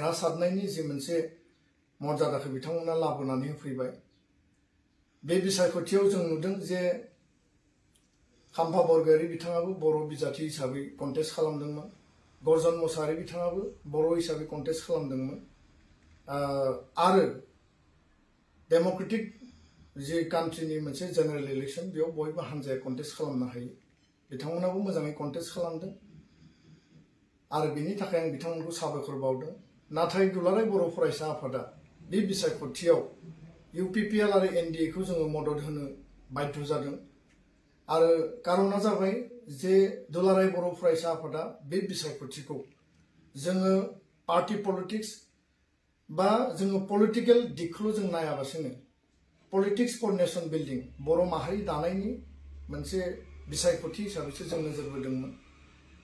देरहासारनायनि जि मोनसे मर्यादाखौ बिथांमोना लाबोनानै होफैबाय। बे बिसायख'थियाव जों नुदों जे खाम्फा बरगयारी बिथाङाबो बर' बिजाथि हिसाबै कन्टेस्ट खालामदोंमोन। गर्जन मोसाहारी बिथाङाबो बर' हिसाबै कन्टेस्ट खालामदोंमोन। आरो डेम'क्रेटिक जि कान्ट्रिनि मोनसे जेनेरेल इलेक्शन बेयाव बयबो हानजाया कन्टेस्ट खालामनो हायो। बिथांमोनाबो मोजाङै कन्टेस्ट खालामदों आरो बेनि थाखाय आं बिथांमोनखौ साबायखर बावदों। नाथाय दुलाराय बर' फरायसा आफादा बे बिसायख'थियाव UPPL आरो NDA खौ जोङो मदद होनो बाध्य जादों। आरो कारना जाबाय जे दुलाराय बर' फरायसा आफादा बे बिसायख'थिखौ जोङो पार्टी पलिटिक्स बा जोङो पलिटिकल दिगखौल' जों नायालासिनो पलिटिक्स फर नेशन बिल्डिं बर' माहारि दानायनि मोनसे बिसायख'थि हिसाबैसो जों नोजोर होदोंमोन।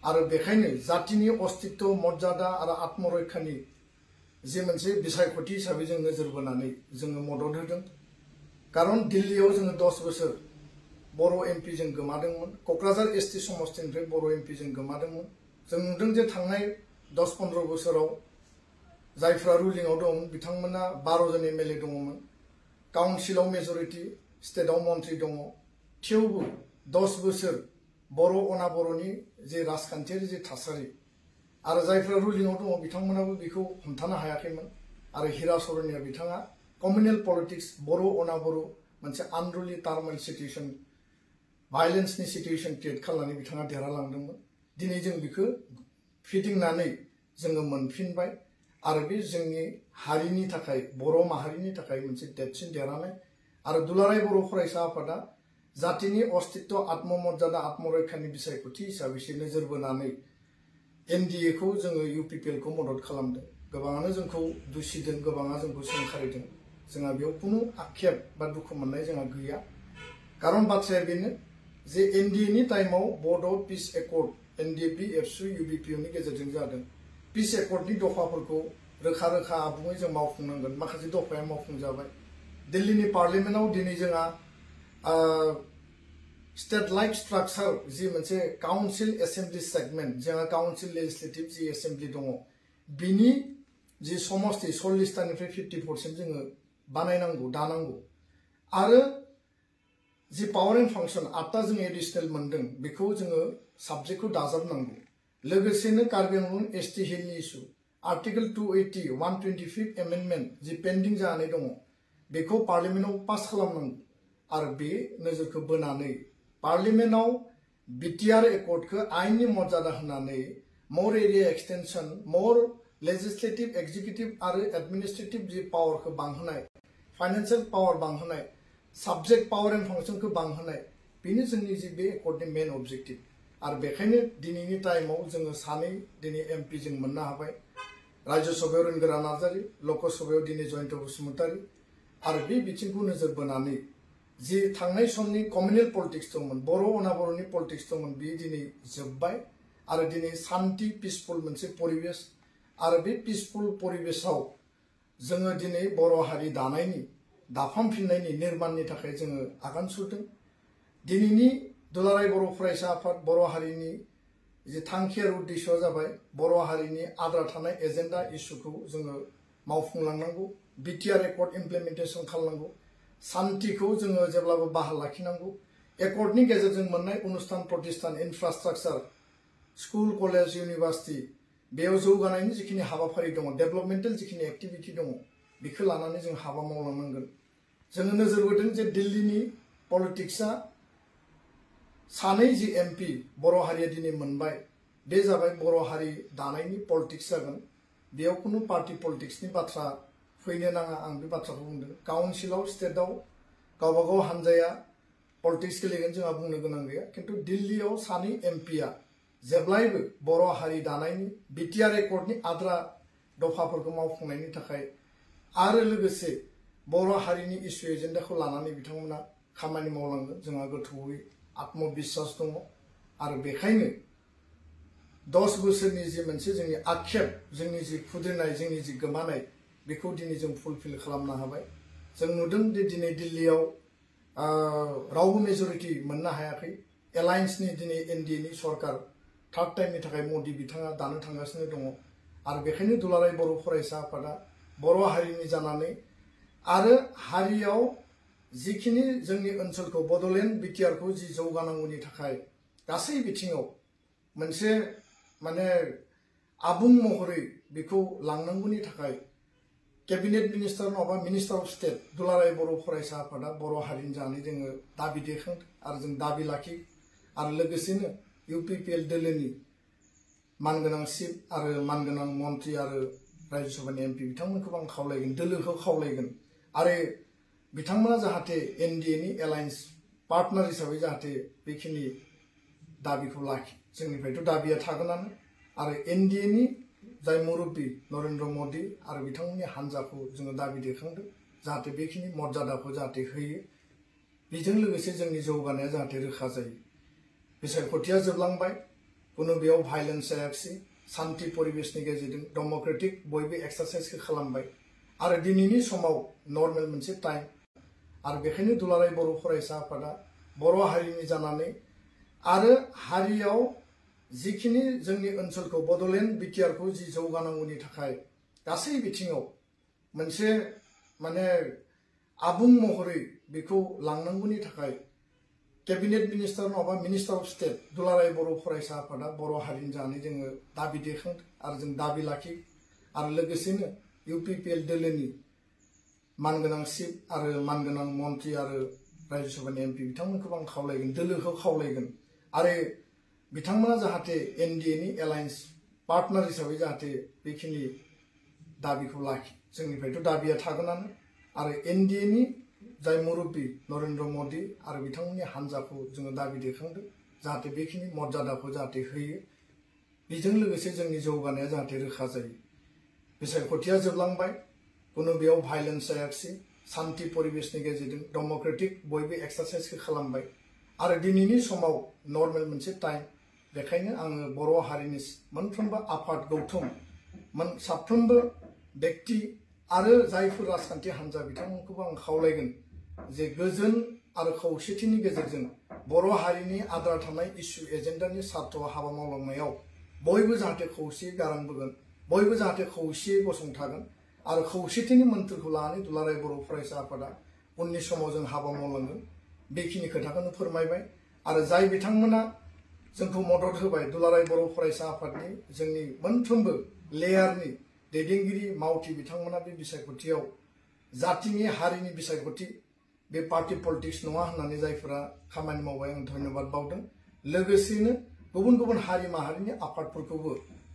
आरो बेखायनो जातिनि अस्तित्व मर्यादा आरो आत्मरैखानि जे मोनसे बिसायख'थि हिसाबै जों नोजोर बोनानै जोङो मदद होदों। कारन दिल्लीयाव जोङो 10 बोसोर बर' MP जों गोमादोंमोन। क'क्राझार ST समस्तिनिफ्राय बर' MP जों गोमादोंमोन। जों नुदों जे थांनाय 10-15 बोसोराव जायफ्रा रुलिंआव दं बिथांमोना 12 जन MLA दङमोन। काउन्सिलाव मेजरिटी, स्टेटआव मन्त्रि दङ। थेवबो 10 बोसोर बर' अनाबर'नि जे राजखान्थियारि जे थासारि आरो जायफ्रा रुलिंआव दङ बिथांमोनाबो बेखौ हमथानो हायाखैमोन। आरो हिरा सरनिया बिथाङा कम्युनेल पलिटिक्स बर' अनाबर' मोनसे आनरुलि टार्मेल सिचुएशन भायलेन्सनि सिचुएशन क्रिएट खालामनानै बिथाङा देरहालांदोंमोन। दिनै जों बेखौ फिदिंनानै जोङो मोनफिनबाय आरो बे जोंनि हारिनि थाखाय बर' माहारिनि थाखाय मोनसे देरसिन देरहानाय। आरो दुलाराय बर' फरायसा आफादा जातिनि अस्तित्व आत्ममर्यादा आत्मरैखानि बिसायख'थि हिसाबैसो नोजोर बोनानै NDA खौ जोङो UPPL खौ मदद खालामदों। गोबाङानो जोंखौ दुसिदों, गोबाङा जोंखौ सोंखारिदों। जोंहा बेयाव खुनु आक्षेप बा दुखु मोननाय जोंहा गैया। कारन बाथ्राया बेनो जे NDA नि टाइमाव बड' पिस एकर्ड NDP, एबसु, UBPO नि गेजेरजों जादों। पिस एकर्डनि दफाफोरखौ रोखा रोखा आबुङै जों मावफुंनांगोन। माखासे दफाया मावफुंजाबाय। दिल्लीनि पार्लियामेन्टआव दिनै जोंहा स्टेट लाइक स्ट्राक्चार जि मोनसे काउन्सिल एसेम्बलि सेगमेन्ट जोंहा काउन्सिल लेजिस्लेटिभ जि एसेम्बलि दङ बिनि जि समस्ति 40टानिफ्राय 54सिम जोङो बानायनांगौ दानांगौ। आरो जि पावर एन्ड फांसन 8टा जों एडिशनेल मोनदों बेखौ जोङो साबजेक्टखौ दाजाबनांगौ। लोगोसेनो कार्बि आंलं ST हिलनि इस्यु आर्टिकल 280 125 एमेन्डमेन्ट जि पेन्डिं जानानै दङ बेखौ पार्लियामेन्टआव पास खालामनांगौ। आरो बे नोजोरखौ बोनानै पार्लियामेन्टआव BTR एकर्डखौ आइननि मर्यादा होनानै मोर एरिया एक्सटेनसन मोर लेजिस्लेटिभ एक्जिक्युटिभ आरो एडमिनिस्ट्रेटिभ जि पावारखौ बांहोनाय, फाइनेन्सियेल पावार बांहोनाय, साबजेक्ट पावर एन्ड फांसनखौ बांहोनाय बेनो जोंनि जि बे एकर्डनि मेन अबजेक्टिभ। आरो बेखायनो दिनैनि टाइमाव जोङो सानै दिनै MP जों मोननो हाबाय। राज्य सभायाव रोनगोरा नार्जारी, लकसभायाव दिनै जयन्त बसुमतारी। आरो बे बिथिंखौ नोजोर बोनानै जि थांनाय समनि कम्युनेल पलिटिक्स दंमोन, बर' अनाबर'नि पलिटिक्स दंमोन, बेयो दिनै जोब्बाय। आरो दिनै शान्ति पिसफुल मोनसे परिबेश आरो बे पिसफुल परिबेशआव जोङो दिनै बर' हारि दानायनि दाफामफिननायनि निर्माणनि थाखाय जोङो आगान सुरदों। दिनैनि दुलाराय बर' फरायसा आफाद बर' हारिनि जि थांखि आरो उद्देश्यआ जाबाय बर' हारिनि आद्रा थानाय एजेन्डा इस्युखौ जोङो मावफुंलांनांगौ। BTR एकर्ड इमप्लिमेन्टेसन खालामनांगौ। शान्तिखौ जोङो जेब्लाबो बाहाल लाखिनांगौ। एकर्डनि गेजेरजों मोननाय अनुस्थान प्रतिष्ठान इनफ्रास्ट्राक्चार स्कुल कलेज इउनिभार्सिटि बेयाव जौगानायनि जिखिनि हाबाफारि दङ डेभेलपमेन्टेल जिखिनि एक्टिभिटि दङ बेखौ लानानै जों हाबा मावलांनांगोन। जोङो नोजोर बोदों जे दिल्लीनि पलिटिक्सआ सानै जि MP बर' हारिया दिनै मोनबाय बे जाबाय बर' हारि दानायनि पलिटिक्स जागोन। बेयाव खुनु पार्टी पलिटिक्सनि बाथ्रा फैनो नाङा आं बे बाथ्राखौ बुंदों। काउन्सिलाव स्टेटआव गावबागाव हानजाया पलिटिक्स गेलेगोन जोंहा बुंनो गोनां गैया। खिन्थु दिल्लीयाव सानै MPआ जेब्लायबो बर' हारि दानायनि BTR एकर्डनि आद्रा दफाफोरखौ मावफुंनायनि थाखाय आरो लोगोसे बर' हारिनि इस्यु एजेन्डाखौ लानानै बिथांमोना खामानि मावलांगोन जोंहा गोथौयै आत्मबिश्वास दङ। आरो बेखायनो 10 बोसोरनि जि मोनसे जोंनि आक्षेप जोंनि जि खुद्रिनाय जोंनि जि गोमानाय बेखौ दिनै जों फुलफिल खालामनो हाबाय। जों नुदों दि दिनै दिल्लीयाव रावबो मेजरिटी मोननो हायाखै। एलायन्सनि दिनै NDA नि सरकार थार्ड टाइमनि थाखाय मदि बिथाङा दानो थांगासिनो दङ। आरो बेखायनो दुलाराय बर' फरायसा आफादा बर' हारिनि जानानै आरो हारियाव जिखिनि जोंनि ओनसोलखौ बड'लेण्ड बिटिआरखौ जि जौगानांगौनि थाखाय गासै बिथिङाव मोनसे माने आबुं महरै बेखौ लांनांगौनि थाखाय कैबिनेट मिनिस्टार नङाबा मिनिस्टार अफ स्टेट दुलाराय बर' फरायसा आफादा बर' हारिनि जानानै जोङो दाबि दैखांदों आरो जों दाबि लाखि आरो लोगोसेनो इउपिपिएल दोलोनि मानगोनां चिफ आरो मानगोनां मन्त्रि आरो राज्यो सभानि एमपि बिथांमोनखौ आं खावलायगोन दोलोखौ खावलायगोन आरो बिथांमोना जाहाथे एनडिएनि एलायन्स पार्टनार हिसाबै जाहाथे बेखिनि दाबिखौ लाखि जोंनिफ्रायथ' दाबिया थागोनानो आरो एनडिएनि जाय मुरब्बी नरेन्द्र मोदी आरो बिथांमोननि हान्जाखौ जोङो दाबि दैखांदों जाहाथे बेखिनि मर्यादाखौ जाहाथे होयो बेजों लोगोसे जोंनि जौगानाया जाहाथे रोखा जायो बिसायख'थिया जोबलांबाय कुनु बेयाव भायलेन्स जायाखिसै शान्ति परिबेशनि गेजेरजों डेम'क्रेटिक बयबो एक्सारसाइजखौ खालामबाय आरो दिनैनि समाव नर्मेल मोनसे टाइम आरो बेखायनो दुलाराय बर' फरायसा आफादा बर' हारिनि जानानै आरो हारियाव जिखिनि जोंनि ओनसोलखौ बड'लेण्ड बिटिआरखौ जि जौगानांगौनि थाखाय गासै बिथिङाव मोनसे माने आबुं महरै बेखौ लांनांगौनि थाखाय कैबिनेट मिनिस्टार नङाबा मिनिस्टार अफ स्टेट दुलाराय बर' फरायसा आफादा बर' हारिनि जानानै जोङो दाबि दैखांदों आरो जों दाबि लाखि आरो लोगोसेनो इउपिपिएल दोलोनि मानगोनां चिफ आरो मानगोनां मन्त्रि आरो राज्यो सभानि एमपि बिथांमोनखौ आं खावलायगोन दोलोखौ खावलायगोन आरो बिथांमोना जाहाथे एनडिएनि एलायन्स पार्टनार हिसाबै जाहाथे बेखिनि दाबिखौ लाखि जोंनिफ्रायथ' दाबिया थागोनानो आरो एनडिएनि जाय मुरब्बी नरेन्द्र मोदी आरो बिथांमोननि हान्जाखौ जोङो दाबि दैखांदों जाहाथे बेखिनि मर्यादाखौ जाहाथे होयो बेजों लोगोसे जोंनि जौगानाया जाहाथे रोखा जायो बिसायख'थिया जोबलांबाय कुनु बेयाव भायलेन्स जायाखिसै शान्ति परिबेशनि गेजेरजों डेम'क्रेटिक बयबो एक्सारसाइजखौ खालामबाय आरो दिनैनि समाव नर्मेल मोनसे टाइम बेखायनो आङो बर' हारिनि मोनफ्रोमबो आफाद गौथुम साफ्रोमबो व्यक्ति आरो जायफोर राजखान्थि हान्जा बिथांमोनखौबो आं खावलायगोन जे गोजोन आरो खौसेथिनि गेजेरजों बर' हारिनि आद्रा थानाय इस्यु एजेन्डानि सार्थ'आव हाबा मावलांनायाव बयबो जाहाथे खौसेयै गारां बोगोन बयबो जाहाथे खौसेयै गसंथागोन आरो खौसेथिनि मोन्थोरखौ लानानै दुलाराय बर' फरायसा आफादा उननि समाव जों हाबा मावलांगोन बेखिनि खोथाखौनो फोरमायबाय आरो जाय बिथांमोना जोंखौ मदद होबाय दुलाराय बर' फरायसा आफादनि जोंनि मोनफ्रोमबो लेयारनि दैदेनगिरि मावथि बिथांमोना बे बिसायख'थियाव जातिनि हारिनि बिसायख'थि बे पार्टी पलिटिक्स नङा होननानै जायफोरा खामानि मावबाय आं धन्यबाद बावदों लोगोसेनो गुबुन गुबुन हारि माहारिनि आफादफोरखौबो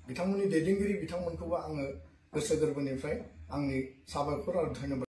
बिथांमोननि दैदेनगिरि बिथांमोनखौबो आङो गोसो गोरबोनिफ्राय आंनि साबायखर आरो धन्यबाद